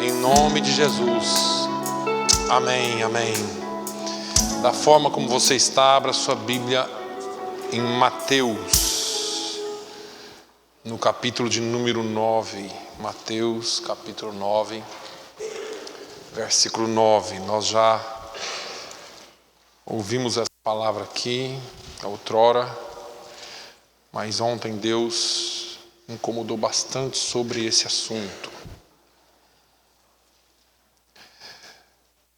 Em nome de Jesus. Amém, amém. Da forma como você está, abra sua Bíblia em Mateus, no capítulo de número 9. Mateus, capítulo 9, versículo 9. Nós já ouvimos essa palavra aqui, outrora, mas ontem Deus incomodou bastante sobre esse assunto.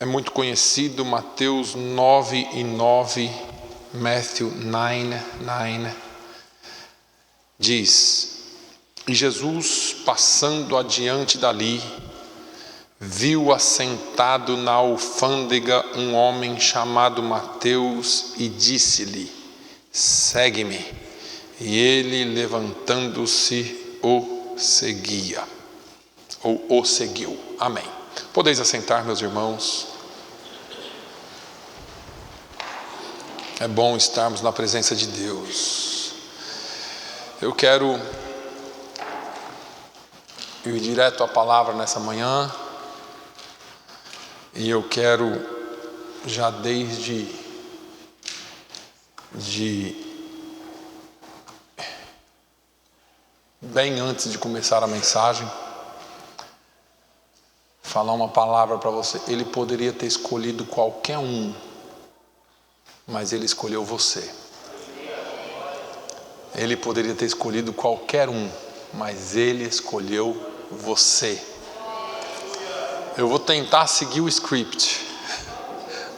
É muito conhecido, Mateus 9:9, Matthew 9:9, diz: E Jesus, passando adiante dali, viu assentado na alfândega um homem chamado Mateus e disse-lhe: Segue-me. E ele, levantando-se, o seguia, ou o seguiu. Amém. Podeis assentar, meus irmãos. É bom estarmos na presença de Deus. Eu quero ir direto à palavra nessa manhã. E eu quero, já desde bem antes de começar a mensagem, falar uma palavra para você. Ele poderia ter escolhido qualquer um, mas ele escolheu você. Ele poderia ter escolhido qualquer um, mas ele escolheu você. Eu vou tentar seguir o script,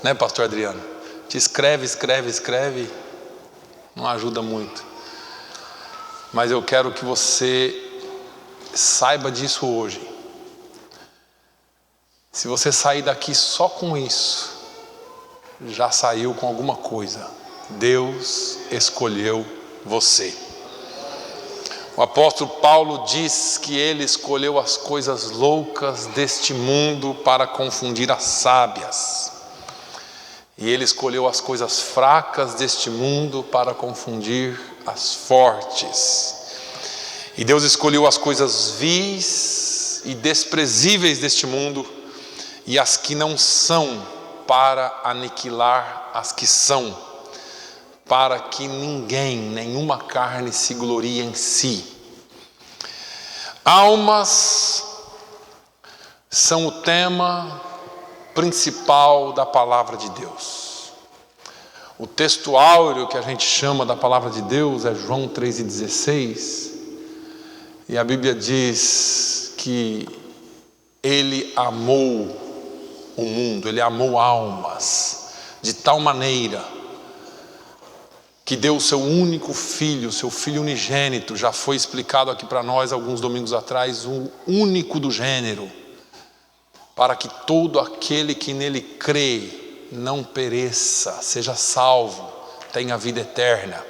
né, pastor Adriano? Te escreve, não ajuda muito. Mas eu quero que você saiba disso hoje. Se você sair daqui só com isso, já saiu com alguma coisa. Deus escolheu você. O apóstolo Paulo diz que ele escolheu as coisas loucas deste mundo para confundir as sábias. E ele escolheu as coisas fracas deste mundo para confundir as fortes. E Deus escolheu as coisas vis e desprezíveis deste mundo e as que não são, para aniquilar as que são, para que nenhuma carne se glorie em si. Almas são o tema principal da palavra de Deus. O texto áureo que a gente chama da palavra de Deus é João 3:16, e a Bíblia diz que ele amou o mundo, ele amou almas de tal maneira que deu o seu único filho, seu filho unigênito. Já foi explicado aqui para nós alguns domingos atrás, o único do gênero, para que todo aquele que nele crê não pereça, seja salvo, tenha vida eterna.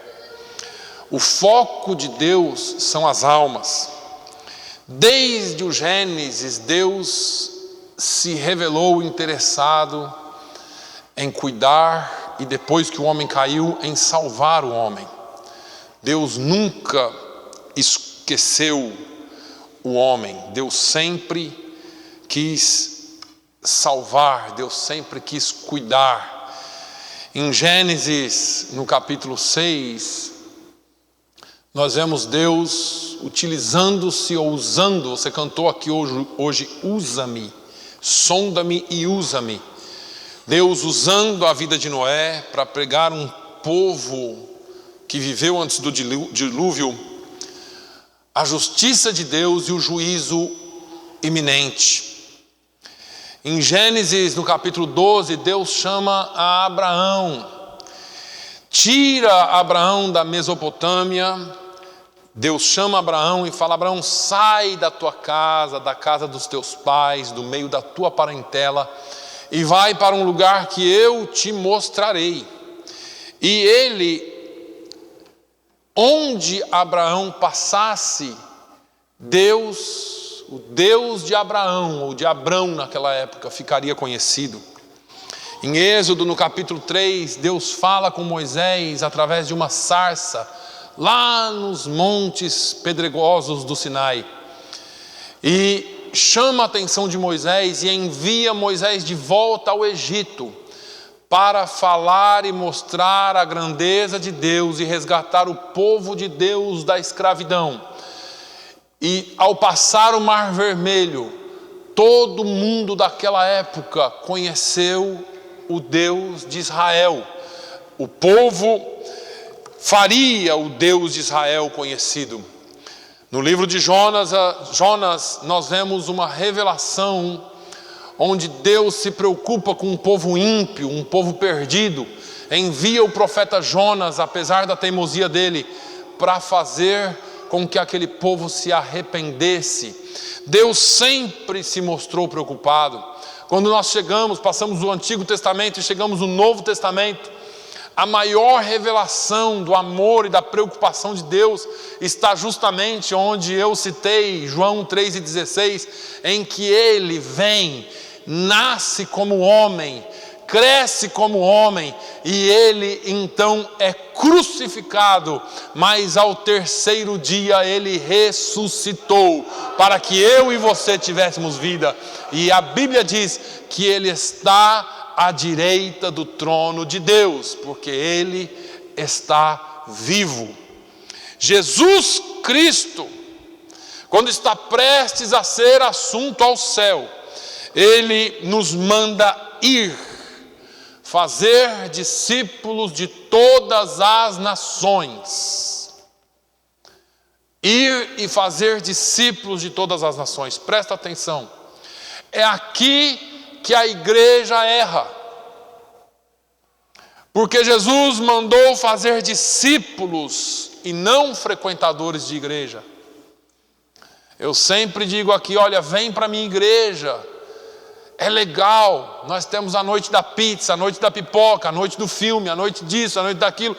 O foco de Deus são as almas. Desde o Gênesis, Deus se revelou interessado em cuidar, e depois que o homem caiu, em salvar o homem. Deus nunca esqueceu o homem. Deus sempre quis salvar, Deus sempre quis cuidar. Em Gênesis, no capítulo 6, nós vemos Deus utilizando-se ou usando. Você cantou aqui hoje usa-me, sonda-me e usa-me. Deus usando a vida de Noé para pregar um povo que viveu antes do dilúvio, a justiça de Deus e o juízo iminente. Em Gênesis, no capítulo 12, Deus chama a Abraão, tira Abraão da Mesopotâmia. Deus chama Abraão e fala: Abraão, sai da tua casa, da casa dos teus pais, do meio da tua parentela, e vai para um lugar que eu te mostrarei. E ele, onde Abraão passasse, Deus, o Deus de Abraão, ou de Abrão naquela época, ficaria conhecido. Em Êxodo, no capítulo 3, Deus fala com Moisés através de uma sarça, lá nos montes pedregosos do Sinai. E chama a atenção de Moisés e envia Moisés de volta ao Egito para falar e mostrar a grandeza de Deus e resgatar o povo de Deus da escravidão. E ao passar o Mar Vermelho, todo mundo daquela época conheceu o Deus de Israel. O povo faria o Deus de Israel conhecido. No livro de Jonas, nós vemos uma revelação onde Deus se preocupa com um povo ímpio, um povo perdido. Envia o profeta Jonas, apesar da teimosia dele, para fazer com que aquele povo se arrependesse. Deus sempre se mostrou preocupado. Quando nós passamos do Antigo Testamento e chegamos no Novo Testamento, a maior revelação do amor e da preocupação de Deus está justamente onde eu citei João 3,16, em que ele vem, nasce como homem, cresce como homem, e ele então é crucificado, mas ao terceiro dia ele ressuscitou, para que eu e você tivéssemos vida. E a Bíblia diz que ele está à direita do trono de Deus, porque ele está vivo. Jesus Cristo, quando está prestes a ser assunto ao céu, ele nos manda ir, fazer discípulos de todas as nações. Ir e fazer discípulos de todas as nações. Presta atenção. É aqui que a igreja erra. Porque Jesus mandou fazer discípulos e não frequentadores de igreja. Eu sempre digo aqui, olha, vem para a minha igreja. É legal, nós temos a noite da pizza, a noite da pipoca, a noite do filme, a noite disso, a noite daquilo.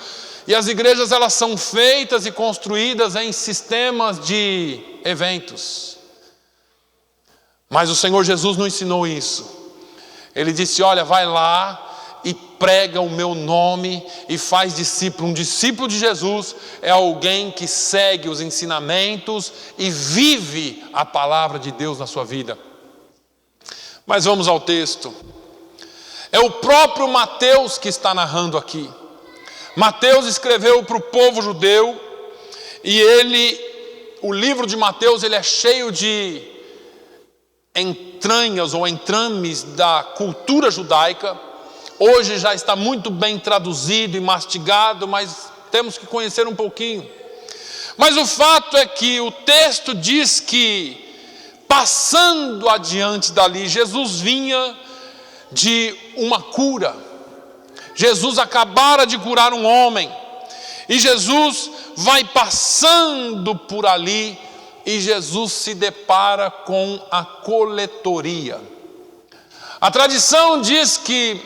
E as igrejas, elas são feitas e construídas em sistemas de eventos. Mas o Senhor Jesus não ensinou isso. Ele disse, olha, vai lá e prega o meu nome e faz discípulo. Um discípulo de Jesus é alguém que segue os ensinamentos e vive a palavra de Deus na sua vida. Mas vamos ao texto. É o próprio Mateus que está narrando aqui. Mateus escreveu para o povo judeu e o livro de Mateus, ele é cheio de entranhas ou entrames da cultura judaica. Hoje já está muito bem traduzido e mastigado, mas temos que conhecer um pouquinho. Mas o fato é que o texto diz que, passando adiante dali, Jesus vinha de uma cura. Jesus acabara de curar um homem. E Jesus vai passando por ali e Jesus se depara com a coletoria. A tradição diz que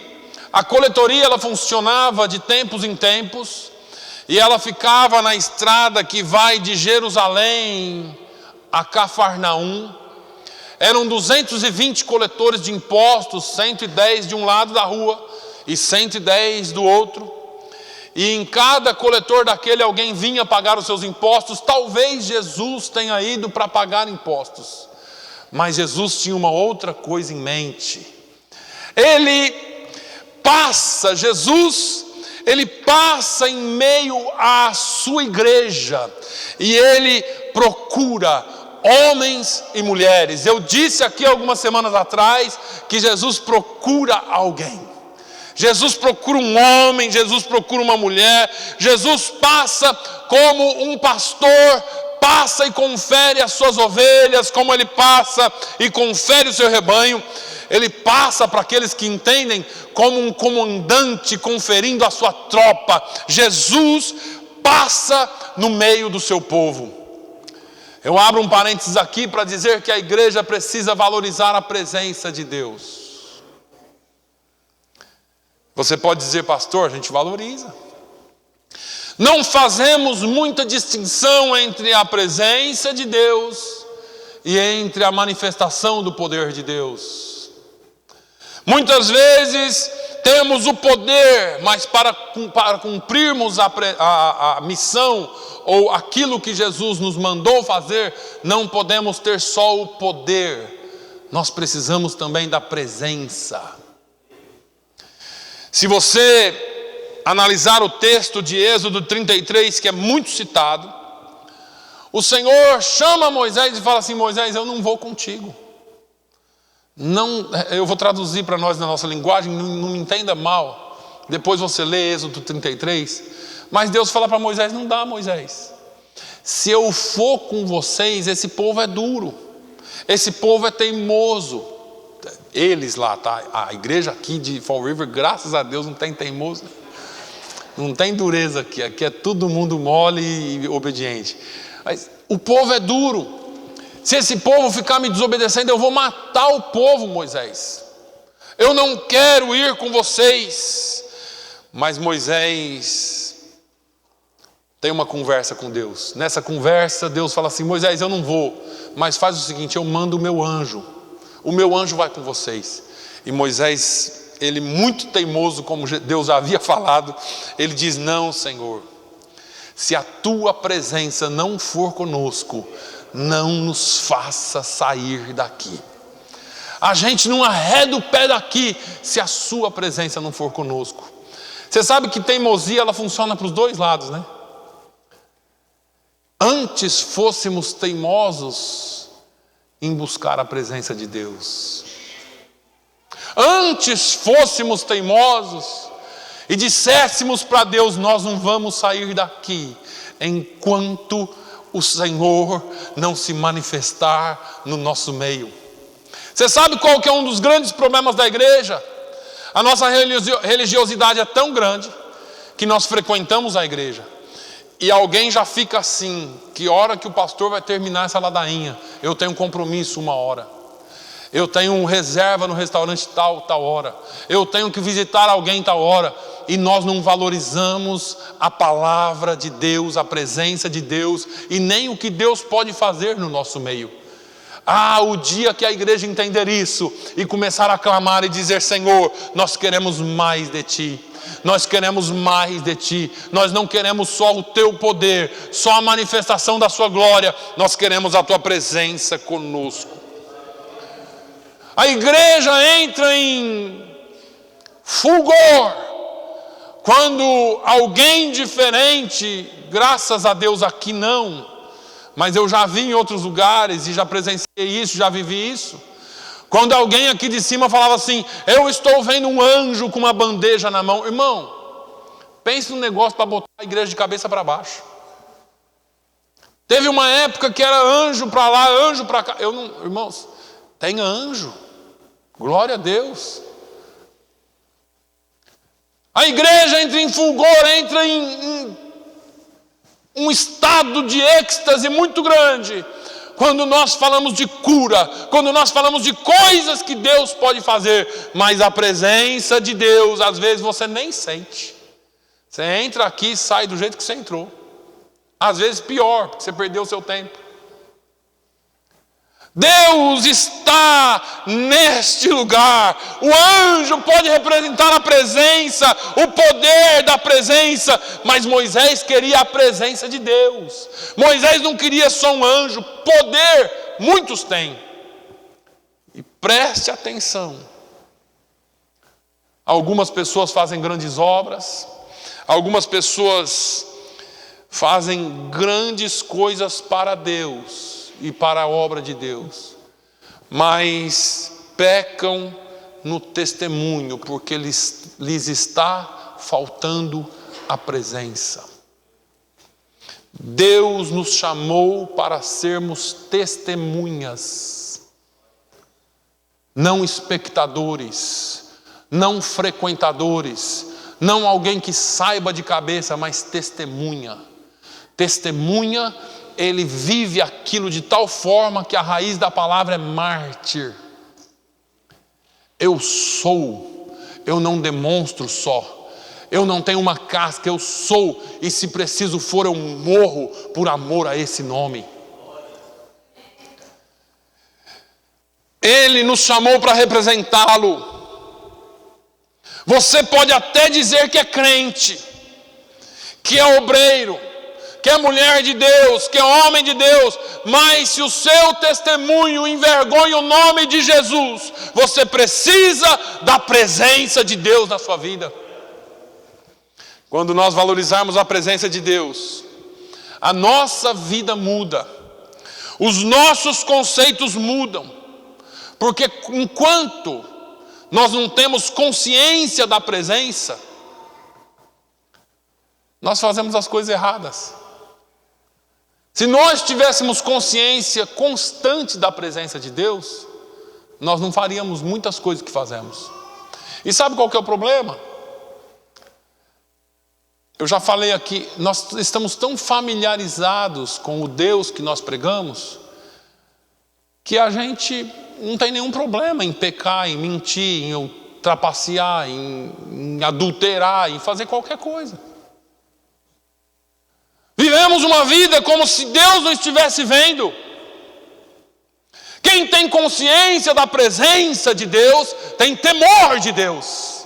a coletoria ela funcionava de tempos em tempos e ela ficava na estrada que vai de Jerusalém a Cafarnaum. Eram 220 coletores de impostos, 110 de um lado da rua e 110 do outro. E em cada coletor daquele alguém vinha pagar os seus impostos. Talvez Jesus tenha ido para pagar impostos, mas Jesus tinha uma outra coisa em mente. Ele passa em meio à sua igreja e ele procura homens e mulheres. Eu disse aqui algumas semanas atrás que Jesus procura alguém. Jesus procura um homem, Jesus procura uma mulher. Jesus passa como um pastor passa e confere as suas ovelhas, como ele passa e confere o seu rebanho. Ele passa para aqueles que entendem como um comandante conferindo a sua tropa. Jesus passa no meio do seu povo. Eu abro um parênteses aqui para dizer que a igreja precisa valorizar a presença de Deus. Você pode dizer, pastor, a gente valoriza. Não fazemos muita distinção entre a presença de Deus e entre a manifestação do poder de Deus. Muitas vezes temos o poder, mas para cumprirmos a missão ou aquilo que Jesus nos mandou fazer, não podemos ter só o poder, nós precisamos também da presença. Se você analisar o texto de Êxodo 33, que é muito citado, o Senhor chama Moisés e fala assim: Moisés, eu não vou contigo. Não, eu vou traduzir para nós na nossa linguagem, não me entenda mal. Depois você lê Êxodo 33. Mas Deus fala para Moisés: não dá, Moisés. Se eu for com vocês, esse povo é duro. Esse povo é teimoso. Eles lá, tá? A igreja aqui de Fall River, graças a Deus, não tem teimoso. Não tem dureza aqui. Aqui é todo mundo mole e obediente. Mas o povo é duro. Se esse povo ficar me desobedecendo, eu vou matar o povo, Moisés. Eu não quero ir com vocês. Mas Moisés tem uma conversa com Deus. Nessa conversa, Deus fala assim: Moisés, eu não vou, mas faz o seguinte, eu mando o meu anjo. O meu anjo vai com vocês. E Moisés, ele muito teimoso, como Deus havia falado, ele diz: não, Senhor, se a tua presença não for conosco, não nos faça sair daqui. A gente não arreda o pé daqui se a sua presença não for conosco. Você sabe que teimosia, ela funciona para os dois lados, né? Antes fôssemos teimosos em buscar a presença de Deus. Antes fôssemos teimosos e disséssemos para Deus: nós não vamos sair daqui enquanto o Senhor não se manifestar no nosso meio. Você sabe qual que é um dos grandes problemas da igreja? A nossa religiosidade é tão grande que nós frequentamos a igreja e alguém já fica assim: que hora que o pastor vai terminar essa ladainha? Eu tenho um compromisso 1 hora. Eu tenho reserva no restaurante tal hora. Eu tenho que visitar alguém tal hora. E nós não valorizamos a palavra de Deus, a presença de Deus, e nem o que Deus pode fazer no nosso meio. O dia que a igreja entender isso e começar a clamar e dizer: Senhor, nós queremos mais de Ti. Nós queremos mais de Ti. Nós não queremos só o Teu poder, só a manifestação da Sua glória. Nós queremos a Tua presença conosco. A igreja entra em fulgor quando alguém diferente, graças a Deus aqui não, mas eu já vi em outros lugares e já presenciei isso, já vivi isso. Quando alguém aqui de cima falava assim: eu estou vendo um anjo com uma bandeja na mão. Irmão, pense num negócio para botar a igreja de cabeça para baixo. Teve uma época que era anjo para lá, anjo para cá. Irmãos, tem anjo. Glória a Deus. A igreja entra em fulgor, entra em um estado de êxtase muito grande quando nós falamos de cura, quando nós falamos de coisas que Deus pode fazer, mas a presença de Deus, às vezes você nem sente. Você entra aqui e sai do jeito que você entrou. Às vezes pior, porque você perdeu o seu tempo. Deus está neste lugar. O anjo pode representar a presença, o poder da presença, mas Moisés queria a presença de Deus. Moisés não queria só um anjo. Poder muitos têm. E preste atenção. Algumas pessoas fazem grandes obras, algumas pessoas fazem grandes coisas para Deus e para a obra de Deus, mas pecam no testemunho, porque lhes está faltando a presença. Deus nos chamou para sermos testemunhas, não espectadores, não frequentadores, não alguém que saiba de cabeça, mas testemunha. Testemunha, ele vive aquilo de tal forma que a raiz da palavra é mártir. Eu sou, eu não demonstro só, eu não tenho uma casca, eu sou, e se preciso for eu morro por amor a esse nome. Ele nos chamou para representá-lo. Você pode até dizer que é crente, que é obreiro, que é mulher de Deus, que é homem de Deus, mas se o seu testemunho envergonha o nome de Jesus, você precisa da presença de Deus na sua vida. Quando nós valorizarmos a presença de Deus, a nossa vida muda, os nossos conceitos mudam, porque enquanto nós não temos consciência da presença, nós fazemos as coisas erradas. Se nós tivéssemos consciência constante da presença de Deus, nós não faríamos muitas coisas que fazemos. E sabe qual que é o problema? Eu já falei aqui, nós estamos tão familiarizados com o Deus que nós pregamos, que a gente não tem nenhum problema em pecar, em mentir, em trapacear, em adulterar, em fazer qualquer coisa. Vivemos uma vida como se Deus não estivesse vendo. Quem tem consciência da presença de Deus, tem temor de Deus.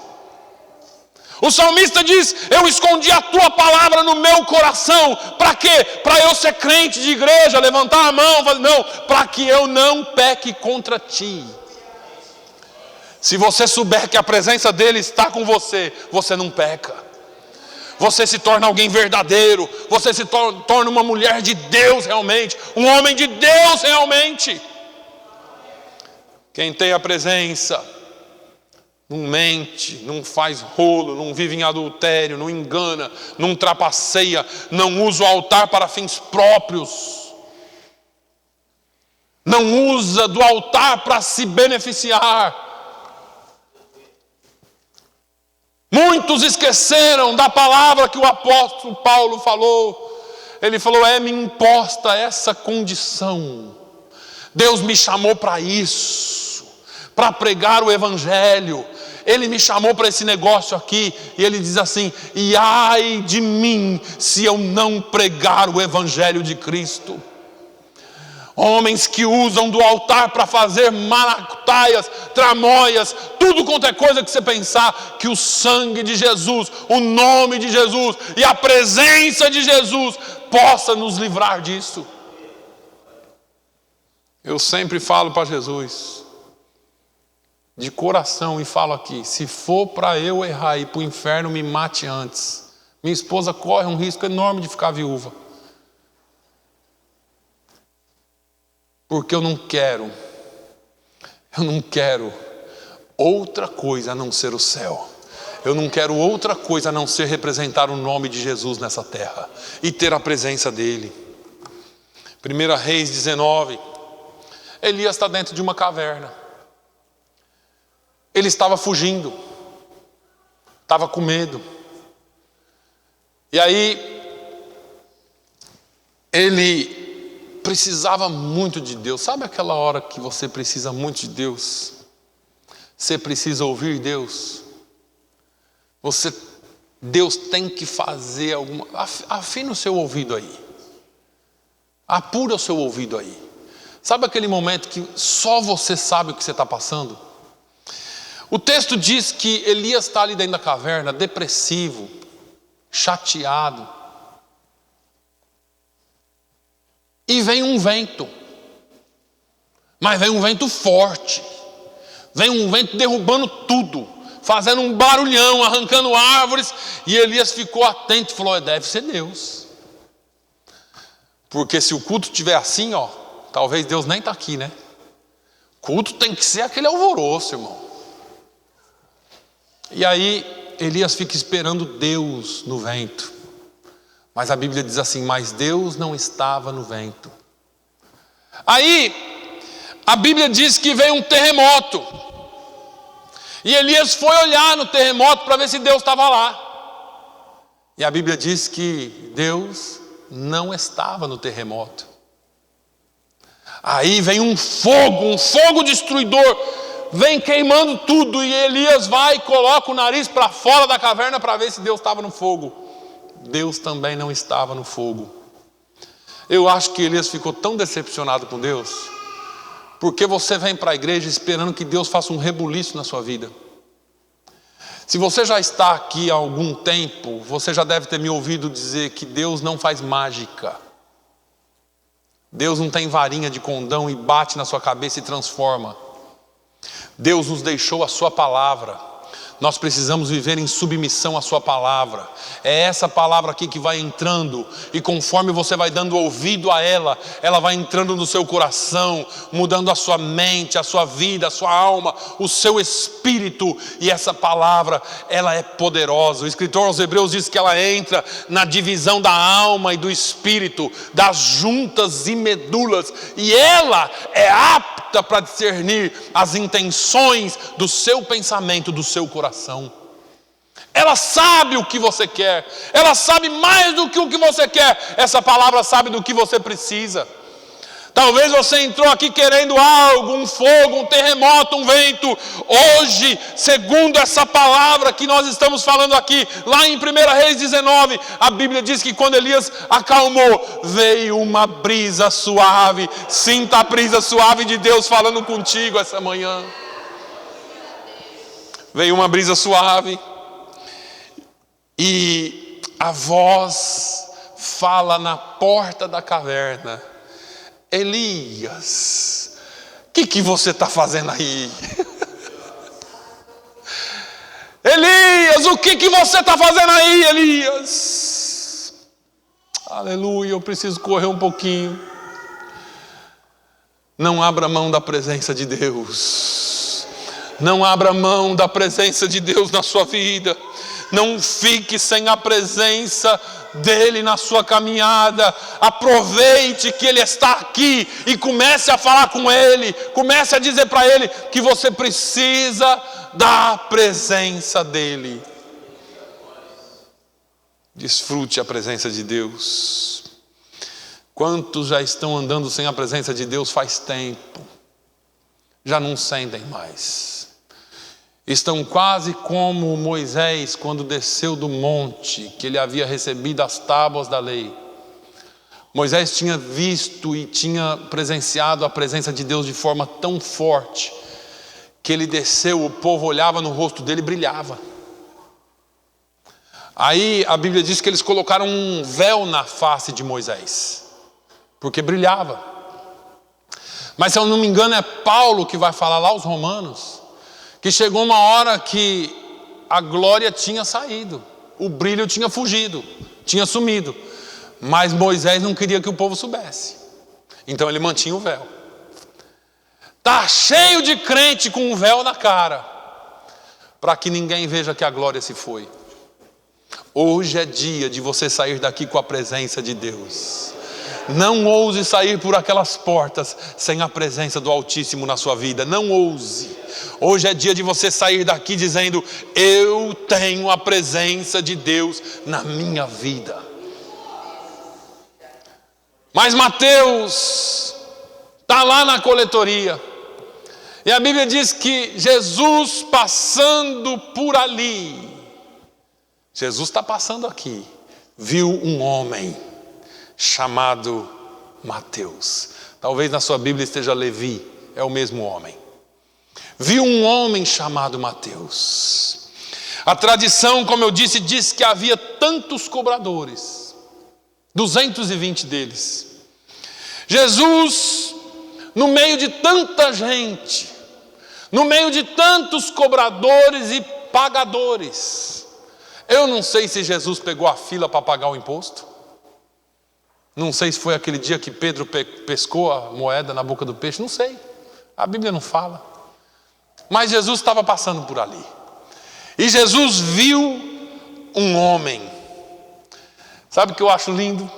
O salmista diz: eu escondi a tua palavra no meu coração. Para quê? Para eu ser crente de igreja, levantar a mão, falar, não, para que eu não peque contra ti. Se você souber que a presença dele está com você, você não peca. Você se torna alguém verdadeiro, você se torna uma mulher de Deus realmente, um homem de Deus realmente. Quem tem a presença, não mente, não faz rolo, não vive em adultério, não engana, não trapaceia, não usa o altar para fins próprios, não usa do altar para se beneficiar. Muitos esqueceram da palavra que o apóstolo Paulo falou. Ele falou: é-me imposta essa condição. Deus me chamou para isso, para pregar o evangelho. Ele me chamou para esse negócio aqui. E ele diz assim: e ai de mim se eu não pregar o evangelho de Cristo. Homens que usam do altar para fazer maracutaias, tramóias, tudo quanto é coisa que você pensar, que o sangue de Jesus, o nome de Jesus e a presença de Jesus possa nos livrar disso. Eu sempre falo para Jesus, de coração, e falo aqui: se for para eu errar e ir para o inferno, me mate antes. Minha esposa corre um risco enorme de ficar viúva. Porque eu não quero outra coisa a não ser o céu. Eu não quero outra coisa a não ser representar o nome de Jesus nessa terra e ter a presença dele. 1 Reis 19, Elias está dentro de uma caverna. Ele estava fugindo, estava com medo. E aí, ele precisava muito de Deus. Sabe aquela hora que você precisa muito de Deus? Você precisa ouvir Deus. Deus tem que fazer alguma... Afina o seu ouvido aí. Apura o seu ouvido aí. Sabe aquele momento que só você sabe o que você está passando? O texto diz que Elias está ali dentro da caverna, depressivo, chateado. E vem um vento, mas vem um vento forte, vem um vento derrubando tudo, fazendo um barulhão, arrancando árvores, e Elias ficou atento e falou: deve ser Deus, porque se o culto estiver assim, talvez Deus nem está aqui, né? Culto tem que ser aquele alvoroço, irmão. E aí Elias fica esperando Deus no vento. Mas a Bíblia diz assim: mas Deus não estava no vento. Aí, a Bíblia diz que veio um terremoto. E Elias foi olhar no terremoto para ver se Deus estava lá. E a Bíblia diz que Deus não estava no terremoto. Aí vem um fogo destruidor, vem queimando tudo. E Elias vai e coloca o nariz para fora da caverna para ver se Deus estava no fogo. Deus também não estava no fogo. Eu acho que Elias ficou tão decepcionado com Deus, porque você vem para a igreja esperando que Deus faça um rebuliço na sua vida. Se você já está aqui há algum tempo, você já deve ter me ouvido dizer que Deus não faz mágica. Deus não tem varinha de condão e bate na sua cabeça e transforma. Deus nos deixou a sua palavra. Nós precisamos viver em submissão à sua palavra. É essa palavra aqui que vai entrando, e conforme você vai dando ouvido a ela, ela vai entrando no seu coração, mudando a sua mente, a sua vida, a sua alma, o seu espírito. E essa palavra, ela é poderosa. O escritor aos Hebreus diz que ela entra na divisão da alma e do espírito, das juntas e medulas, e ela é apta para discernir as intenções do seu pensamento, do seu coração. Ela sabe o que você quer. Ela sabe mais do que o que você quer. Essa palavra sabe do que você precisa. Talvez você entrou aqui querendo algo, um fogo, um terremoto, um vento. Hoje, segundo essa palavra que nós estamos falando aqui, lá em 1 Reis 19, a Bíblia diz que quando Elias acalmou, veio uma brisa suave. Sinta a brisa suave de Deus falando contigo essa manhã. Veio uma brisa suave. E a voz fala na porta da caverna: Elias, o que você está fazendo aí? Elias, o que você está fazendo aí, Elias? Aleluia, eu preciso correr um pouquinho. Não abra mão da presença de Deus. Não abra mão da presença de Deus na sua vida. Não fique sem a presença dele na sua caminhada. Aproveite que ele está aqui e comece a falar com ele. Comece a dizer para ele que você precisa da presença dele. Desfrute a presença de Deus. Quantos já estão andando sem a presença de Deus faz tempo? Já não sentem mais. Estão quase como Moisés quando desceu do monte, que ele havia recebido as tábuas da lei. Moisés tinha visto e tinha presenciado a presença de Deus de forma tão forte, que ele desceu, o povo olhava no rosto dele e brilhava. Aí a Bíblia diz que eles colocaram um véu na face de Moisés, porque brilhava. Mas se eu não me engano é Paulo que vai falar lá aos Romanos, que chegou uma hora que a glória tinha saído, o brilho tinha fugido, tinha sumido, mas Moisés não queria que o povo soubesse, então ele mantinha o véu. Está cheio de crente com um véu na cara, para que ninguém veja que a glória se foi. Hoje é dia de você sair daqui com a presença de Deus. Não ouse sair por aquelas portas sem a presença do Altíssimo na sua vida. Não ouse. Hoje é dia de você sair daqui dizendo: eu tenho a presença de Deus na minha vida. Mas Mateus está lá na coletoria, e a Bíblia diz que Jesus passando por ali, Jesus está passando aqui, viu um homem chamado Mateus. Talvez na sua Bíblia esteja Levi, é o mesmo homem. Viu um homem chamado Mateus. A tradição, como eu disse, diz que havia tantos cobradores, 220 deles. Jesus, no meio de tanta gente, no meio de tantos cobradores e pagadores, eu não sei se Jesus pegou a fila para pagar o imposto. Não sei se foi aquele dia que Pedro pescou a moeda na boca do peixe. Não sei, a Bíblia não fala. Mas Jesus estava passando por ali, e Jesus viu um homem. Sabe o que eu acho lindo?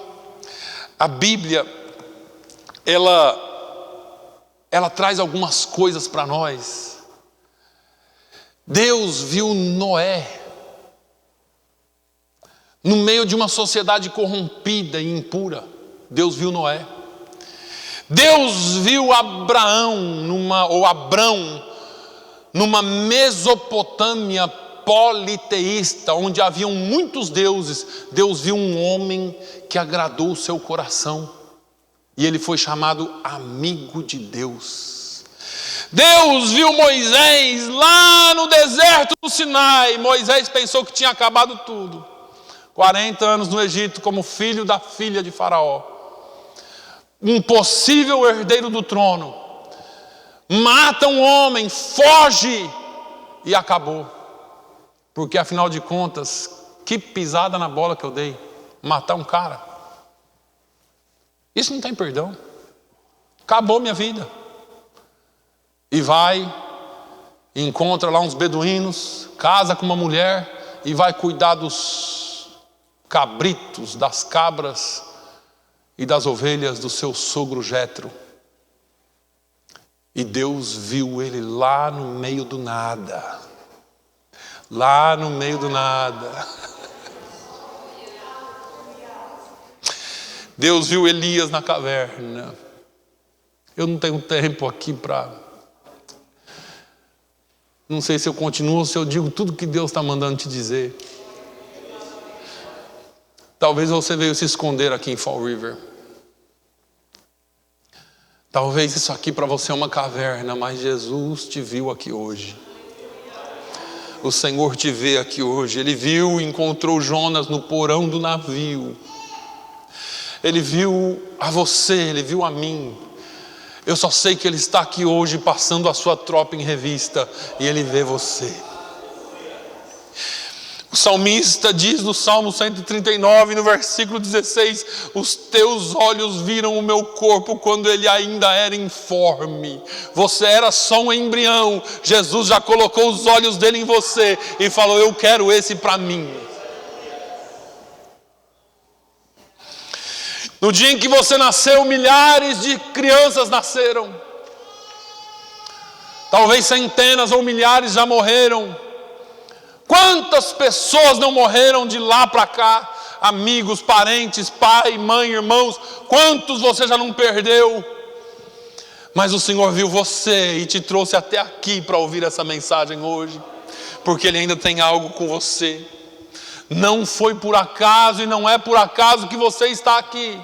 A Bíblia, ela traz algumas coisas para nós. Deus viu Noé no meio de uma sociedade corrompida e impura. Deus viu Noé. Deus viu Abrão numa Mesopotâmia politeísta, onde haviam muitos deuses. Deus viu um homem que agradou o seu coração, e ele foi chamado amigo de Deus. Deus viu Moisés lá no deserto do Sinai. Moisés pensou que tinha acabado tudo. 40 anos no Egito como filho da filha de Faraó. Um possível herdeiro do trono. Mata um homem, foge e acabou. Porque afinal de contas, que pisada na bola que eu dei. Matar um cara. Isso não tem perdão. Acabou minha vida. E vai, encontra lá uns beduínos, casa com uma mulher e vai cuidar dos cabritos, das cabras e das ovelhas do seu sogro Jetro. E Deus viu ele lá no meio do nada. Lá no meio do nada. Deus viu Elias na caverna. Eu não tenho tempo aqui para... Não sei se eu continuo ou se eu digo tudo que Deus está mandando te dizer. Talvez você veio se esconder aqui em Fall River. Talvez isso aqui para você é uma caverna, mas Jesus te viu aqui hoje. O Senhor te vê aqui hoje. Ele viu e encontrou Jonas no porão do navio. Ele viu a você, ele viu a mim. Eu só sei que ele está aqui hoje passando a sua tropa em revista e ele vê você. O salmista diz no Salmo 139, no versículo 16: os teus olhos viram o meu corpo quando ele ainda era informe. Você era só um embrião. Jesus já colocou os olhos dele em você e falou: eu quero esse para mim. No dia em que você nasceu, milhares de crianças nasceram. Talvez centenas ou milhares já morreram. Quantas pessoas não morreram de lá para cá? Amigos, parentes, pai, mãe, irmãos. Quantos você já não perdeu? Mas o Senhor viu você e te trouxe até aqui para ouvir essa mensagem hoje. Porque Ele ainda tem algo com você. Não foi por acaso e não é por acaso que você está aqui.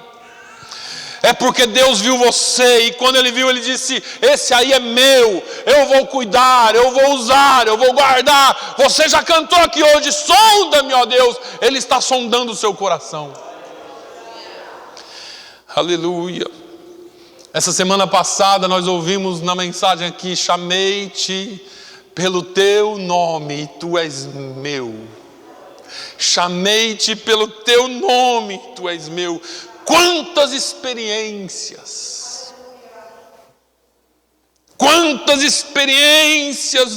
É porque Deus viu você e quando Ele viu, Ele disse: esse aí é meu, eu vou cuidar, eu vou usar, eu vou guardar. Você já cantou aqui hoje: sonda-me, ó Deus. Ele está sondando o seu coração. Aleluia. Essa semana passada nós ouvimos na mensagem aqui: chamei-te pelo teu nome e tu és meu. Chamei-te pelo teu nome e tu és meu. Quantas experiências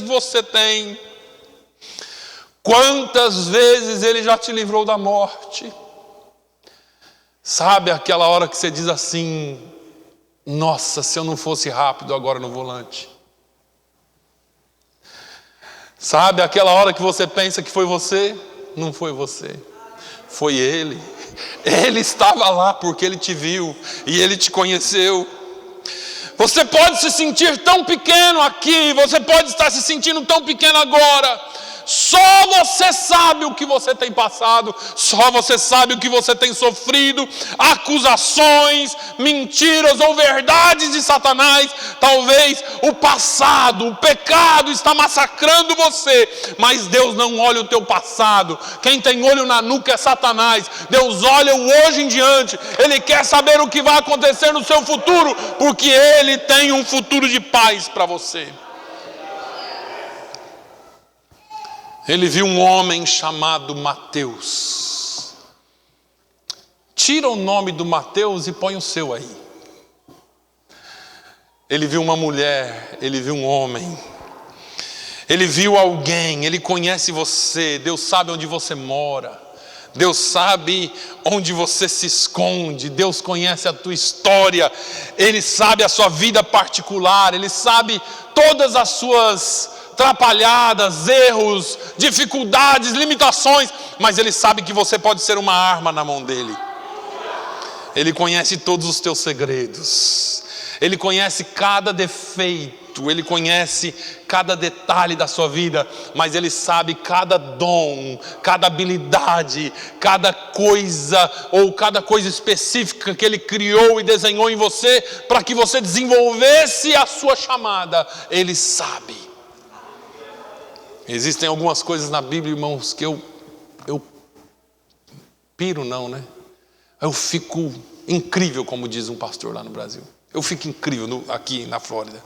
você tem? Quantas vezes Ele já te livrou da morte? Sabe aquela hora que você diz assim: nossa, se eu não fosse rápido agora no volante. Sabe aquela hora que você pensa que foi você? Não foi você, foi Ele. Ele estava lá porque Ele te viu e Ele te conheceu. Você pode se sentir tão pequeno aqui, você pode estar se sentindo tão pequeno agora. Só você sabe o que você tem passado, só você sabe o que você tem sofrido, acusações, mentiras ou verdades de Satanás. Talvez o passado, o pecado está massacrando você, mas Deus não olha o teu passado. Quem tem olho na nuca é Satanás. Deus olha o hoje em diante. Ele quer saber o que vai acontecer no seu futuro, porque Ele tem um futuro de paz para você. Ele viu um homem chamado Mateus. Tira o nome do Mateus e põe o seu aí. Ele viu uma mulher, ele viu um homem. Ele viu alguém, ele conhece você. Deus sabe onde você mora. Deus sabe onde você se esconde. Deus conhece a tua história. Ele sabe a sua vida particular. Ele sabe todas as suas atrapalhadas, erros, dificuldades, limitações, mas Ele sabe que você pode ser uma arma na mão dEle. Ele conhece todos os teus segredos. Ele conhece cada defeito, Ele conhece cada detalhe da sua vida, mas Ele sabe cada dom, cada habilidade, cada coisa ou cada coisa específica que Ele criou e desenhou em você para que você desenvolvesse a sua chamada. Ele sabe. Existem algumas coisas na Bíblia, irmãos, que eu piro não, né? Eu fico incrível, como diz um pastor lá no Brasil. Eu fico incrível aqui na Flórida.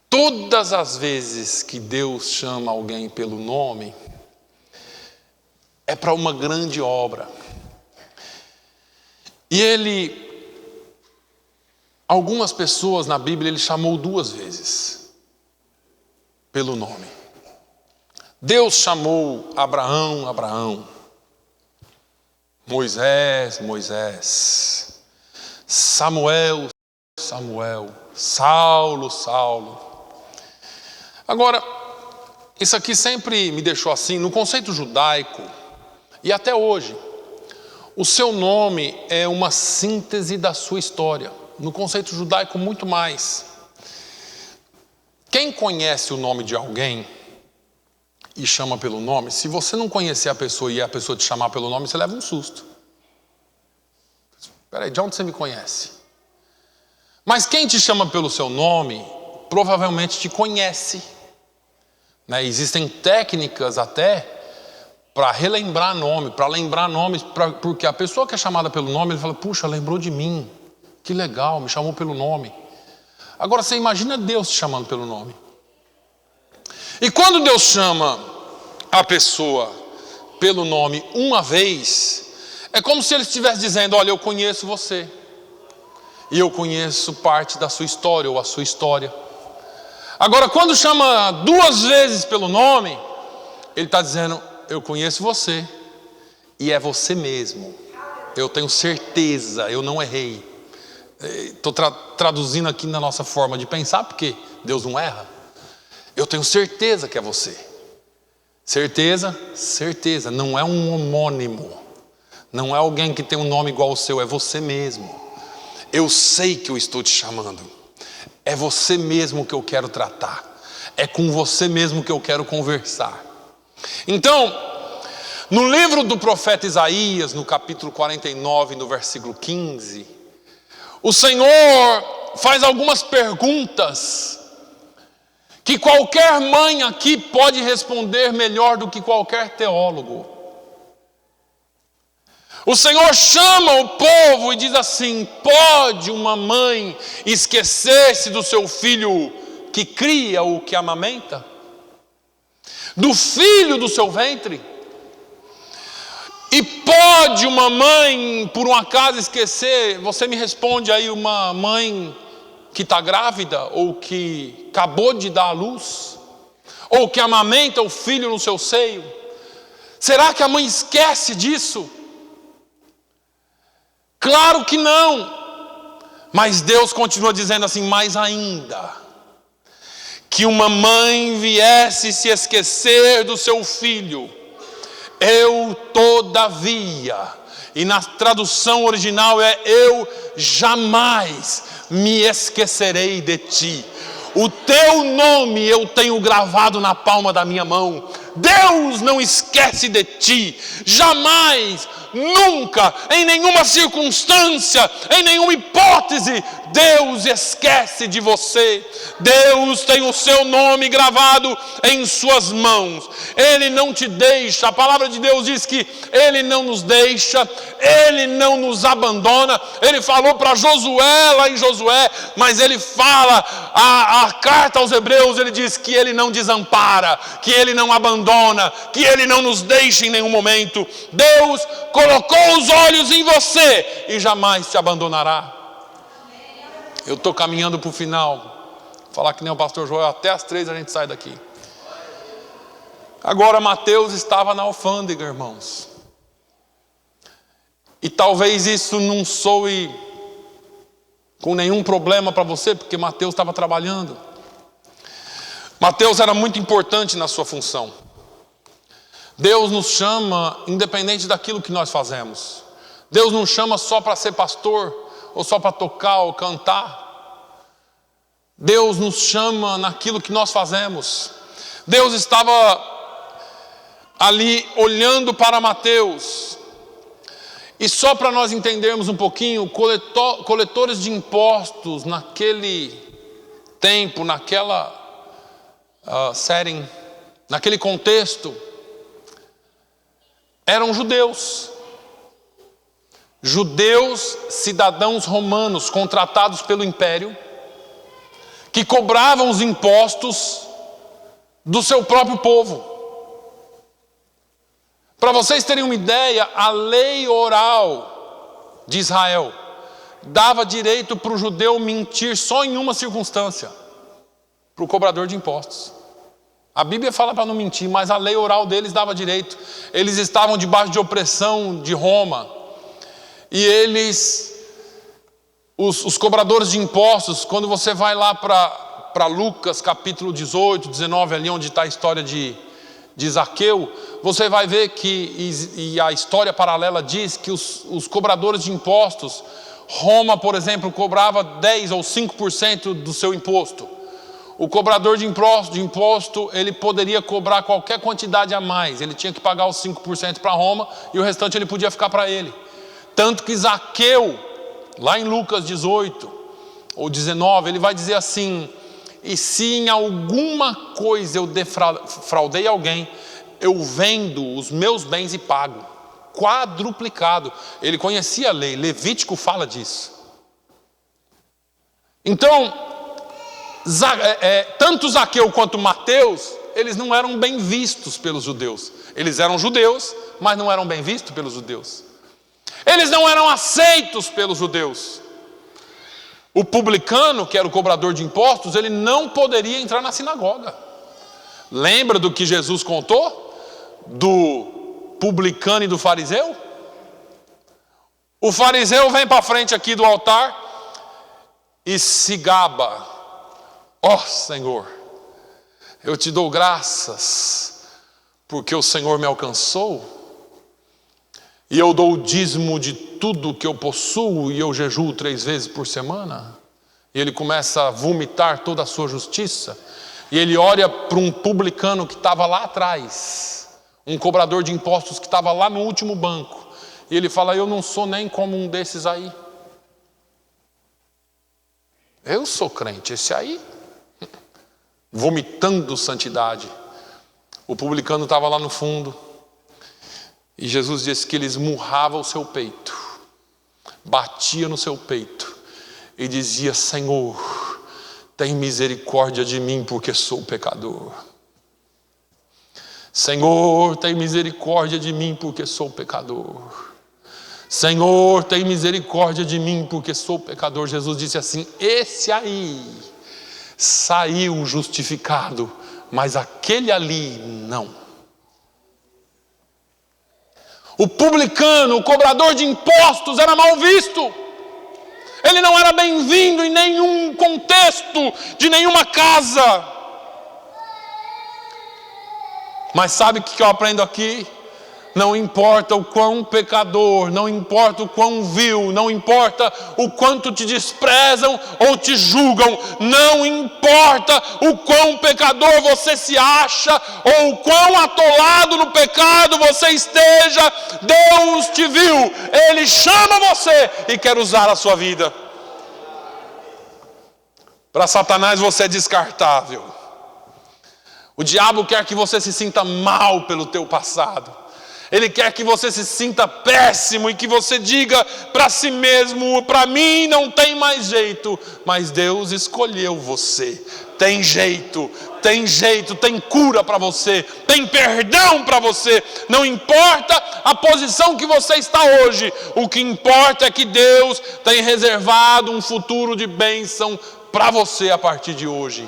Todas as vezes que Deus chama alguém pelo nome, é para uma grande obra. E algumas pessoas na Bíblia Ele chamou 2 vezes pelo nome. Deus chamou Abraão, Abraão. Moisés, Moisés. Samuel, Samuel. Saulo, Saulo. Agora, isso aqui sempre me deixou assim, no conceito judaico, e até hoje, o seu nome é uma síntese da sua história. No conceito judaico, muito mais. Quem conhece o nome de alguém e chama pelo nome, se você não conhecer a pessoa e a pessoa te chamar pelo nome, você leva um susto. Espera aí, de onde você me conhece? Mas quem te chama pelo seu nome, provavelmente te conhece. Né? Existem técnicas até para relembrar nome, para lembrar nomes, porque a pessoa que é chamada pelo nome, ele fala, puxa, lembrou de mim, que legal, me chamou pelo nome. Agora você imagina Deus te chamando pelo nome. E quando Deus chama a pessoa pelo nome uma vez, é como se Ele estivesse dizendo, olha, eu conheço você, e eu conheço parte da sua história, ou a sua história. Agora, quando chama 2 vezes pelo nome, Ele está dizendo, eu conheço você, e é você mesmo. Eu tenho certeza, eu não errei. Estou traduzindo aqui na nossa forma de pensar, porque Deus não erra. Eu tenho certeza que é você. Certeza? Certeza. Não é um homônimo. Não é alguém que tem um nome igual ao seu, é você mesmo. Eu sei que eu estou te chamando. É você mesmo que eu quero tratar. É com você mesmo que eu quero conversar. Então, no livro do profeta Isaías, no capítulo 49, no versículo 15, o Senhor faz algumas perguntas que qualquer mãe aqui pode responder melhor do que qualquer teólogo. O Senhor chama o povo e diz assim, pode uma mãe esquecer-se do seu filho que cria ou que amamenta? Do filho do seu ventre? E pode uma mãe, por um acaso, esquecer? Você me responde aí, uma mãe que está grávida, ou que acabou de dar à luz, ou que amamenta o filho no seu seio. Será que a mãe esquece disso? Claro que não. Mas Deus continua dizendo assim, mais ainda, que uma mãe viesse se esquecer do seu filho, eu todavia, e na tradução original é eu jamais me esquecerei de ti. O teu nome eu tenho gravado na palma da minha mão. Deus não esquece de ti, jamais, nunca, em nenhuma circunstância, em nenhuma hipótese, Deus esquece de você. Deus tem o seu nome gravado em suas mãos. Ele não te deixa. A palavra de Deus diz que Ele não nos deixa, Ele não nos abandona. Ele falou para Josué, lá em Josué, mas Ele fala, a carta aos Hebreus, Ele diz que Ele não desampara, que Ele não abandona, que Ele não nos deixa em nenhum momento. Deus colocou os olhos em você e jamais te abandonará. Eu estou caminhando para o final. Falar que nem o pastor Joel, até as 3 a gente sai daqui. Agora Mateus estava na alfândega, irmãos. E talvez isso não soe com nenhum problema para você, porque Mateus estava trabalhando. Mateus era muito importante na sua função. Deus nos chama independente daquilo que nós fazemos. Deus não chama só para ser pastor, ou só para tocar ou cantar. Deus nos chama naquilo que nós fazemos. Deus estava ali olhando para Mateus. E só para nós entendermos um pouquinho, coletores de impostos naquele tempo, naquela setting, naquele contexto, eram judeus. Judeus, cidadãos romanos contratados pelo império, que cobravam os impostos do seu próprio povo. Para vocês terem uma ideia, a lei oral de Israel dava direito para o judeu mentir só em uma circunstância: para o cobrador de impostos. A Bíblia fala para não mentir, mas a lei oral deles dava direito. Eles estavam debaixo de opressão de Roma. E eles, os cobradores de impostos, quando você vai lá para Lucas capítulo 18, 19, ali onde está a história de Zaqueu, você vai ver que, e a história paralela diz que os cobradores de impostos, Roma, por exemplo, cobrava 10 ou 5% do seu imposto. O cobrador de imposto, ele poderia cobrar qualquer quantidade a mais. Ele tinha que pagar os 5% para Roma e o restante ele podia ficar para ele. Tanto que Zaqueu, lá em Lucas 18 ou 19, ele vai dizer assim: e se em alguma coisa eu defraudei alguém, eu vendo os meus bens e pago. Quadruplicado. Ele conhecia a lei, Levítico fala disso. Então, tanto Zaqueu quanto Mateus, eles não eram bem vistos pelos judeus. Eles eram judeus, mas não eram bem vistos pelos judeus. Eles não eram aceitos pelos judeus. O publicano, que era o cobrador de impostos, ele não poderia entrar na sinagoga. Lembra do que Jesus contou? Do publicano e do fariseu? O fariseu vem para frente aqui do altar e se gaba: ó Senhor, eu te dou graças porque o Senhor me alcançou, e eu dou o dízimo de tudo que eu possuo, e eu jejuo 3 vezes por semana. E ele começa a vomitar toda a sua justiça, e ele olha para um publicano que estava lá atrás, um cobrador de impostos que estava lá no último banco, e ele fala: eu não sou nem como um desses aí. Eu sou crente, esse aí, vomitando santidade. O publicano estava lá no fundo, e Jesus disse que ele esmurrava o seu peito, batia no seu peito e dizia: Senhor, tem misericórdia de mim porque sou pecador. Senhor, tem misericórdia de mim porque sou pecador. Senhor, tem misericórdia de mim porque sou pecador. Jesus disse assim: esse aí saiu justificado, mas aquele ali não. O publicano, o cobrador de impostos, era mal visto. Ele não era bem-vindo em nenhum contexto, de nenhuma casa. Mas sabe o que eu aprendo aqui? Não importa o quão pecador, não importa o quão vil, não importa o quanto te desprezam ou te julgam, não importa o quão pecador você se acha ou o quão atolado no pecado você esteja, Deus te viu, Ele chama você e quer usar a sua vida. Para Satanás você é descartável. O diabo quer que você se sinta mal pelo teu passado. Ele quer que você se sinta péssimo e que você diga para si mesmo: para mim não tem mais jeito. Mas Deus escolheu você. Tem jeito, tem cura para você, tem perdão para você. Não importa a posição que você está hoje, o que importa é que Deus tem reservado um futuro de bênção para você a partir de hoje.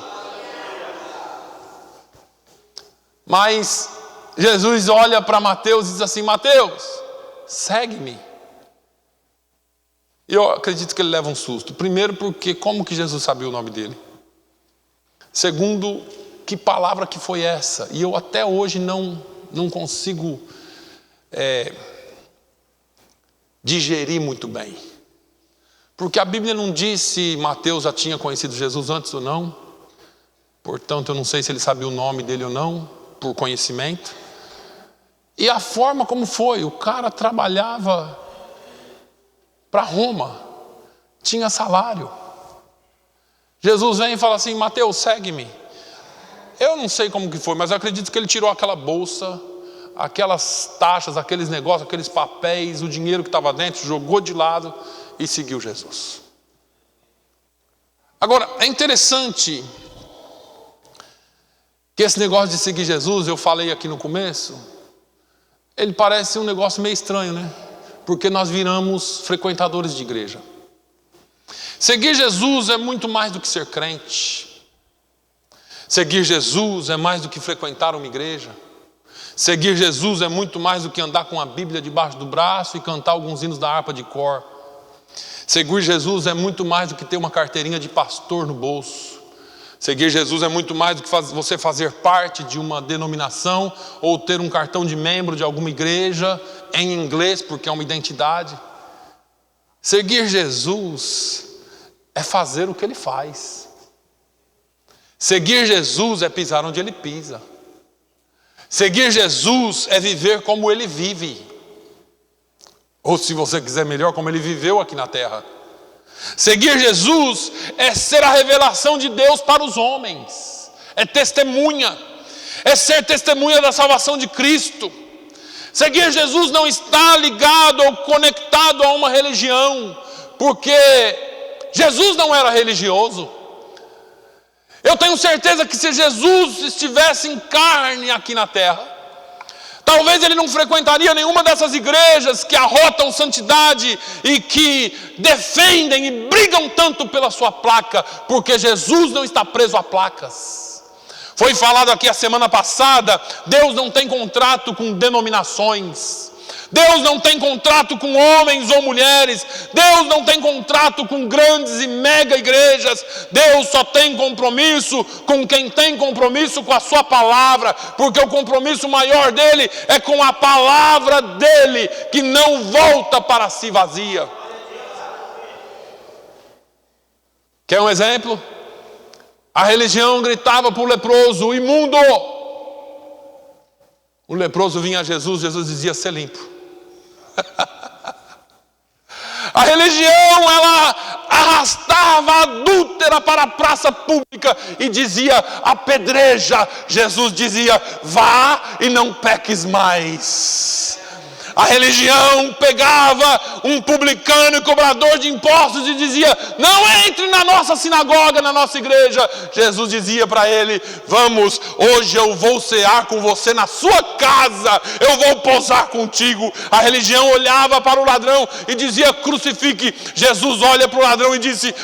Mas Jesus olha para Mateus e diz assim: Mateus, segue-me. Eu acredito que ele leva um susto. Primeiro, porque como que Jesus sabia o nome dele? Segundo, que palavra que foi essa? E eu até hoje não consigo digerir muito bem. Porque a Bíblia não diz se Mateus já tinha conhecido Jesus antes ou não. Portanto, eu não sei se ele sabia o nome dele ou não, por conhecimento. E a forma como foi, o cara trabalhava para Roma, tinha salário. Jesus vem e fala assim: Mateus, segue-me. Eu não sei como que foi, mas eu acredito que ele tirou aquela bolsa, aquelas taxas, aqueles negócios, aqueles papéis, o dinheiro que estava dentro, jogou de lado e seguiu Jesus. Agora, é interessante que esse negócio de seguir Jesus, eu falei aqui no começo, ele parece um negócio meio estranho, né? Porque nós viramos frequentadores de igreja. Seguir Jesus é muito mais do que ser crente. Seguir Jesus é mais do que frequentar uma igreja. Seguir Jesus é muito mais do que andar com a Bíblia debaixo do braço e cantar alguns hinos da harpa de cor. Seguir Jesus é muito mais do que ter uma carteirinha de pastor no bolso. Seguir Jesus é muito mais do que você fazer parte de uma denominação ou ter um cartão de membro de alguma igreja em inglês, porque é uma identidade. Seguir Jesus é fazer o que ele faz. Seguir Jesus é pisar onde ele pisa. Seguir Jesus é viver como ele vive. Ou, se você quiser melhor, como ele viveu aqui na terra. Seguir Jesus é ser a revelação de Deus para os homens. É testemunha. É ser testemunha da salvação de Cristo. Seguir Jesus não está ligado ou conectado a uma religião, porque Jesus não era religioso. Eu tenho certeza que se Jesus estivesse em carne aqui na terra, talvez ele não frequentaria nenhuma dessas igrejas que arrotam santidade e que defendem e brigam tanto pela sua placa, porque Jesus não está preso a placas. Foi falado aqui a semana passada, Deus não tem contrato com denominações. Deus não tem contrato com homens ou mulheres. Deus não tem contrato com grandes e mega igrejas. Deus só tem compromisso com quem tem compromisso com a sua palavra, porque o compromisso maior dele é com a palavra dele, que não volta para si vazia. Quer um exemplo? A religião gritava para o leproso: imundo! O leproso vinha a Jesus, Jesus dizia: ser limpo. A religião, ela arrastava a adúltera para a praça pública e dizia: apedreja. Jesus dizia: vá e não peques mais. A religião pegava um publicano e cobrador de impostos e dizia: não entre na nossa sinagoga, na nossa igreja. Jesus dizia para ele: vamos, hoje eu vou cear com você na sua casa, eu vou posar contigo. A religião olhava para o ladrão e dizia: crucifique. Jesus olha para o ladrão e disse: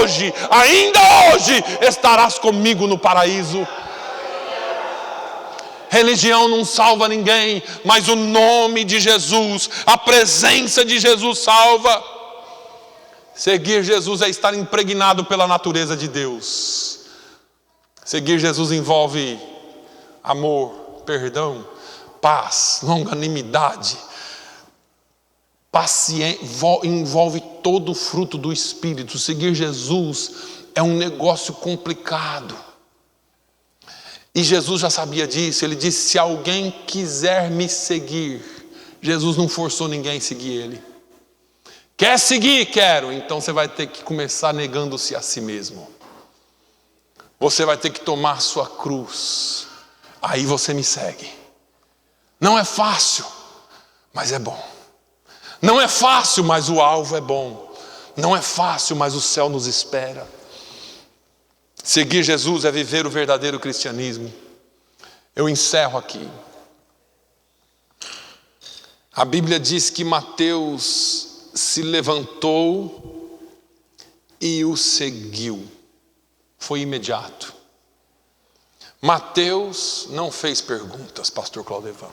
hoje, ainda hoje, estarás comigo no paraíso. Religião não salva ninguém, mas o nome de Jesus, a presença de Jesus salva. Seguir Jesus é estar impregnado pela natureza de Deus. Seguir Jesus envolve amor, perdão, paz, longanimidade, paciência, envolve todo o fruto do Espírito. Seguir Jesus é um negócio complicado. E Jesus já sabia disso. Ele disse: se alguém quiser me seguir. Jesus não forçou ninguém a seguir ele. Quer seguir? Quero. Então você vai ter que começar negando-se a si mesmo. Você vai ter que tomar sua cruz. Aí você me segue. Não é fácil, mas é bom. Não é fácil, mas o alvo é bom. Não é fácil, mas o céu nos espera. Seguir Jesus é viver o verdadeiro cristianismo. Eu encerro aqui. A Bíblia diz que Mateus se levantou e o seguiu. Foi imediato. Mateus não fez perguntas, pastor Claudevan.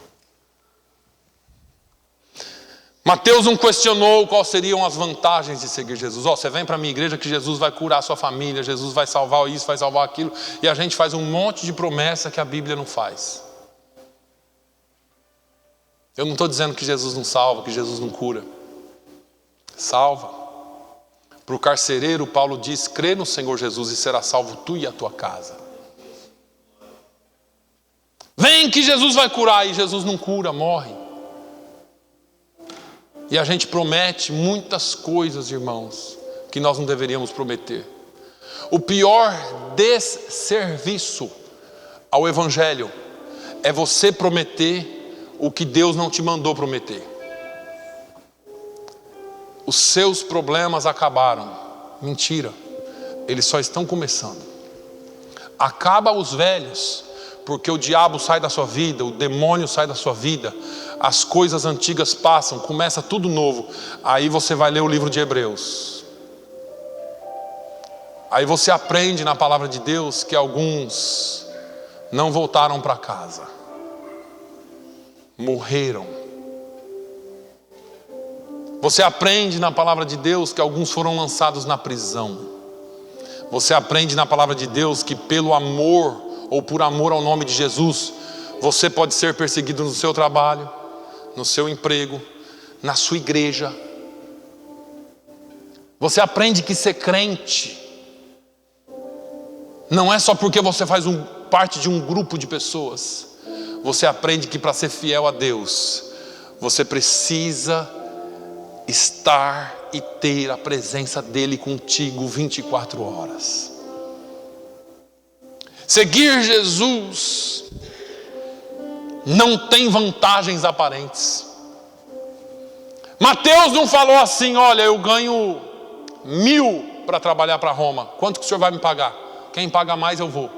Mateus não questionou quais seriam as vantagens de seguir Jesus. Você vem para a minha igreja que Jesus vai curar a sua família, Jesus vai salvar isso, vai salvar aquilo. E a gente faz um monte de promessa que a Bíblia não faz. Eu não estou dizendo que Jesus não salva, que Jesus não cura. Salva. Para o carcereiro, Paulo diz: crê no Senhor Jesus e será salvo tu e a tua casa. Vem que Jesus vai curar, e Jesus não cura, morre. E a gente promete muitas coisas, irmãos, que nós não deveríamos prometer. O pior desserviço ao Evangelho é você prometer o que Deus não te mandou prometer. Os seus problemas acabaram. Mentira, eles só estão começando. Acaba os velhos, porque o diabo sai da sua vida, o demônio sai da sua vida, as coisas antigas passam, começa tudo novo. Aí você vai ler o livro de Hebreus. Aí você aprende na palavra de Deus que alguns não voltaram para casa, morreram. Você aprende na palavra de Deus que alguns foram lançados na prisão. Você aprende na palavra de Deus que pelo amor, ou por amor ao nome de Jesus, você pode ser perseguido no seu trabalho, no seu emprego, na sua igreja. Você aprende que ser crente não é só porque você faz parte de um grupo de pessoas. Você aprende que para ser fiel a Deus, você precisa estar e ter a presença dele contigo 24 horas. Seguir Jesus não tem vantagens aparentes. Mateus não falou assim: olha, eu ganho 1.000 para trabalhar para Roma, quanto que o senhor vai me pagar? Quem paga mais eu vou.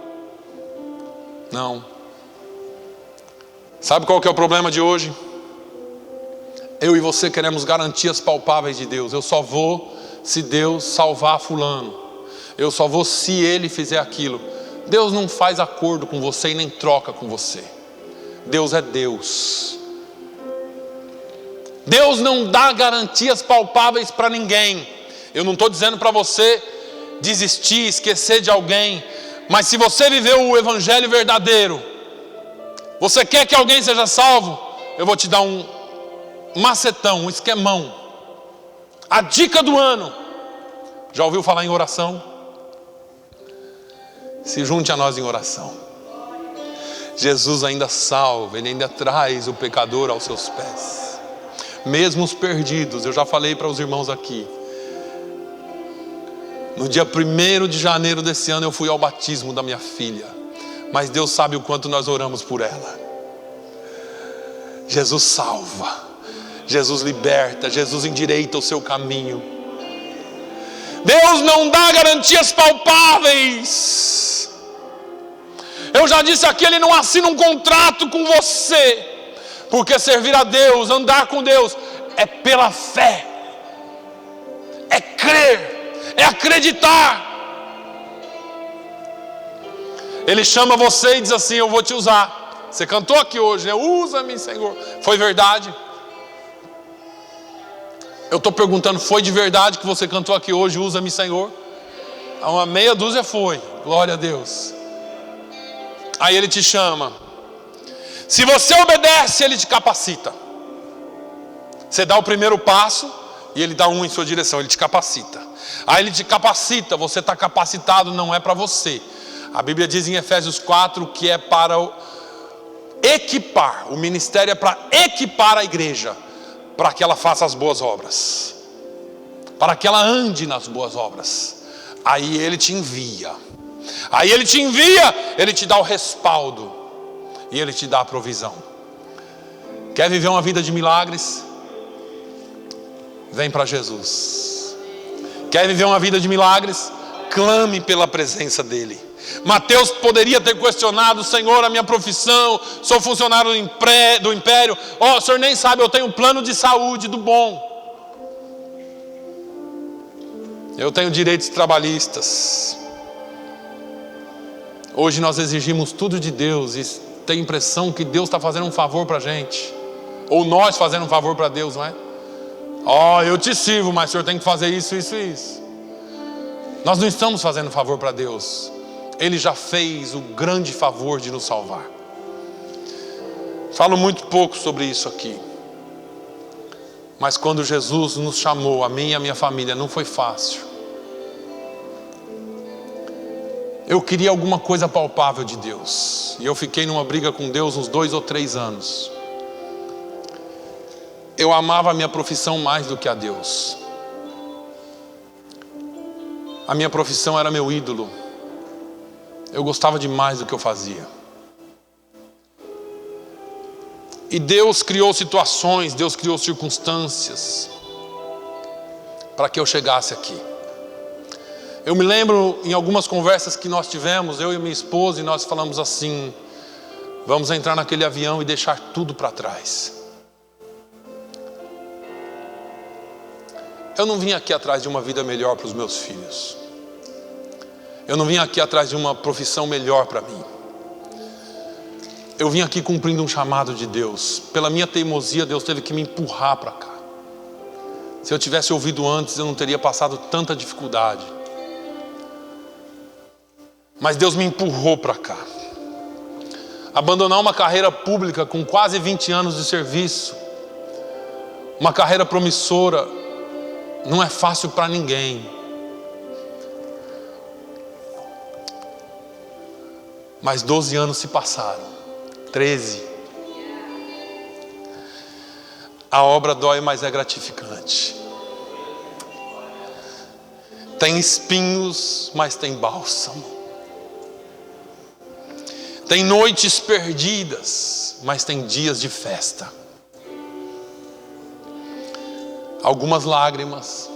Não. Sabe qual que é o problema de hoje? Eu e você queremos garantias palpáveis de Deus. Eu só vou se Deus salvar fulano. Eu só vou se ele fizer aquilo. Deus não faz acordo com você e nem troca com você. Deus é Deus. Deus não dá garantias palpáveis para ninguém. Eu não estou dizendo para você desistir, esquecer de alguém. Mas se você viveu o evangelho verdadeiro, você quer que alguém seja salvo? Eu vou te dar um macetão, um esquemão. A dica do ano. Já ouviu falar em oração? Se junte a nós em oração. Jesus ainda salva, Ele ainda traz o pecador aos seus pés. Mesmo os perdidos, eu já falei para os irmãos aqui. No dia 1º de janeiro desse ano eu fui ao batismo da minha filha. Mas Deus sabe o quanto nós oramos por ela. Jesus salva. Jesus liberta, Jesus endireita o seu caminho. Deus não dá garantias palpáveis. Eu já disse aqui, Ele não assina um contrato com você. Porque servir a Deus, andar com Deus, é pela fé. É crer, é acreditar. Ele chama você e diz assim: eu vou te usar. Você cantou aqui hoje, né? Usa-me, Senhor. Foi verdade? Eu estou perguntando, foi de verdade que você cantou aqui hoje, usa-me, Senhor? Uma meia dúzia foi, glória a Deus. Aí Ele te chama. Se você obedece, Ele te capacita. Você dá o primeiro passo e Ele dá um em sua direção, Ele te capacita. Aí Ele te capacita, você está capacitado, não é para você. A Bíblia diz em Efésios 4 que é para equipar, o ministério é para equipar a igreja, para que ela faça as boas obras, para que ela ande nas boas obras. Aí Ele te envia. Aí Ele te envia, Ele te dá o respaldo e Ele te dá a provisão. Quer viver uma vida de milagres? Vem para Jesus. Quer viver uma vida de milagres? Clame pela presença dEle. Mateus poderia ter questionado: Senhor, a minha profissão, sou funcionário do império. O senhor nem sabe, eu tenho um plano de saúde do bom. Eu tenho direitos trabalhistas. Hoje nós exigimos tudo de Deus e tem a impressão que Deus está fazendo um favor para a gente. Ou nós fazendo um favor para Deus, não é? Eu te sirvo, mas o senhor tem que fazer isso, isso e isso. Nós não estamos fazendo favor para Deus. Ele já fez o grande favor de nos salvar. Falo muito pouco sobre isso aqui. Mas quando Jesus nos chamou, a mim e a minha família, não foi fácil. Eu queria alguma coisa palpável de Deus. E eu fiquei numa briga com Deus uns 2 ou 3 anos. Eu amava a minha profissão mais do que a Deus. A minha profissão era meu ídolo. Eu gostava demais do que eu fazia. E Deus criou situações, Deus criou circunstâncias para que eu chegasse aqui. Eu me lembro em algumas conversas que nós tivemos, eu e minha esposa, e nós falamos assim: vamos entrar naquele avião e deixar tudo para trás. Eu não vim aqui atrás de uma vida melhor para os meus filhos. Eu não vim aqui atrás de uma profissão melhor para mim. Eu vim aqui cumprindo um chamado de Deus. Pela minha teimosia, Deus teve que me empurrar para cá. Se eu tivesse ouvido antes, eu não teria passado tanta dificuldade. Mas Deus me empurrou para cá. Abandonar uma carreira pública com quase 20 anos de serviço, uma carreira promissora, não é fácil para ninguém. Mas 12 anos se passaram, 13. A obra dói, mas é gratificante. Tem espinhos, mas tem bálsamo. Tem noites perdidas, mas tem dias de festa. Algumas lágrimas.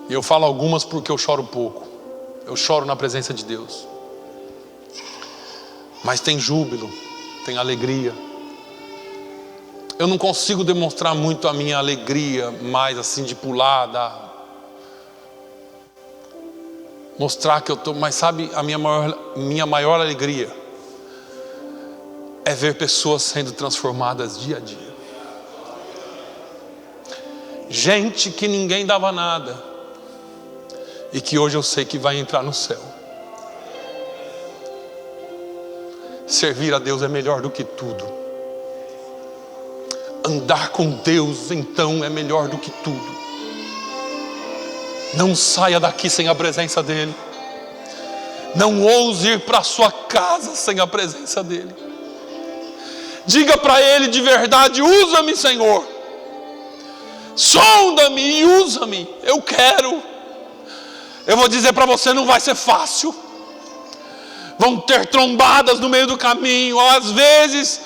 E eu falo algumas porque eu choro pouco. Eu choro na presença de Deus. Mas tem júbilo, tem alegria. Eu não consigo demonstrar muito a minha alegria, mais assim de pular, mostrar que eu estou. Mas sabe, a minha maior alegria é ver pessoas sendo transformadas dia a dia. Gente que ninguém dava nada e que hoje eu sei que vai entrar no céu. Servir a Deus é melhor do que tudo. Andar com Deus então é melhor do que tudo. Não saia daqui sem a presença dEle. Não ouse ir para a sua casa sem a presença dEle. Diga para Ele de verdade: usa-me, Senhor. Sonda-me e usa-me. Eu quero. Eu vou dizer para você, não vai ser fácil. Vão ter trombadas no meio do caminho. Às vezes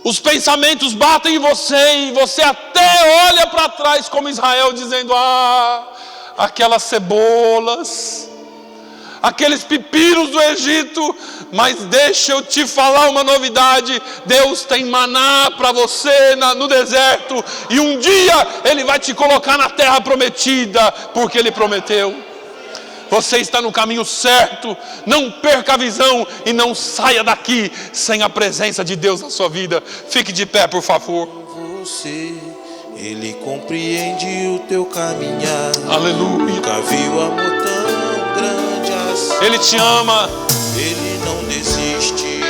os pensamentos batem em você e você até olha para trás como Israel, dizendo: aquelas cebolas, aqueles pepinos do Egito. Mas deixa eu te falar uma novidade: Deus tem maná para você no deserto, e um dia Ele vai te colocar na terra prometida, porque Ele prometeu. Você está no caminho certo. Não perca a visão e não saia daqui sem a presença de Deus na sua vida. Fique de pé, por favor. Você, Ele compreende o teu caminhar. Aleluia. Nunca viu amor tão grande assim. Ele te ama. Ele não desiste de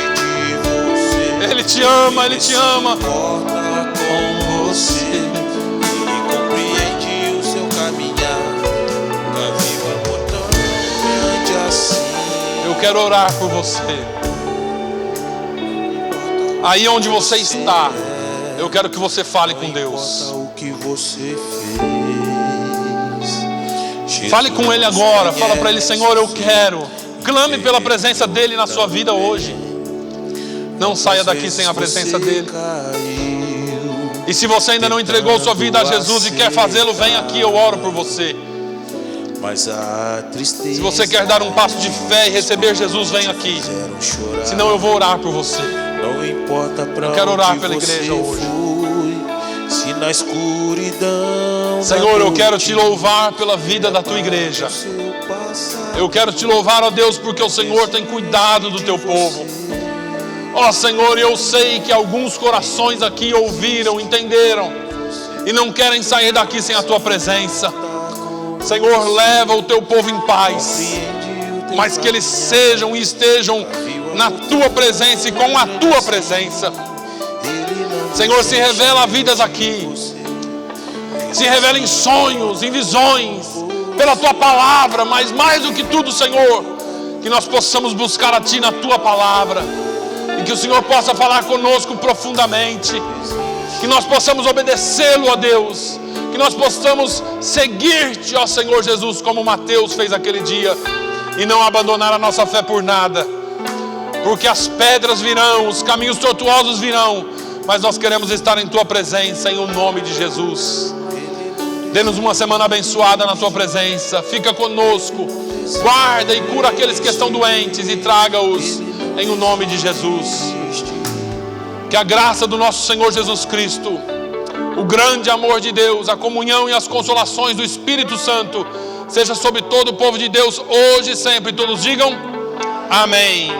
você. Ele te ama, Ele te ama. Ele se importa com você. Ele compreende o seu caminhar. Nunca viu amor tão grande assim. Eu quero orar por você. Aí onde você está, eu quero que você fale com Deus. O que você fez. Fale com Ele agora. Fala para Ele: Senhor, eu quero. Clame pela presença dEle na sua vida hoje. Não saia daqui sem a presença dEle. E se você ainda não entregou sua vida a Jesus e quer fazê-lo, vem aqui, eu oro por você. Se você quer dar um passo de fé e receber Jesus, vem aqui. Senão eu vou orar por você. Eu quero orar pela igreja hoje. Se na escuridão, Senhor, eu quero te louvar pela vida da tua igreja. Eu quero te louvar, ó Deus, porque o Senhor tem cuidado do teu povo. Ó Senhor, eu sei que alguns corações aqui ouviram, entenderam e não querem sair daqui sem a tua presença. Senhor, leva o teu povo em paz, mas que eles sejam e estejam na tua presença e com a tua presença. Senhor, se revela a vidas aqui. Se revela em sonhos, em visões, pela tua palavra, mas mais do que tudo, Senhor, que nós possamos buscar a Ti na Tua palavra, e que o Senhor possa falar conosco profundamente, que nós possamos obedecê-lo, ó Deus, que nós possamos seguir-te, ó Senhor Jesus, como Mateus fez aquele dia, e não abandonar a nossa fé por nada, porque as pedras virão, os caminhos tortuosos virão, mas nós queremos estar em Tua presença, em o nome de Jesus. Dê-nos uma semana abençoada na Tua presença, fica conosco, guarda e cura aqueles que estão doentes e traga-os em o nome de Jesus. Que a graça do nosso Senhor Jesus Cristo, o grande amor de Deus, a comunhão e as consolações do Espírito Santo seja sobre todo o povo de Deus hoje e sempre. Todos digam amém.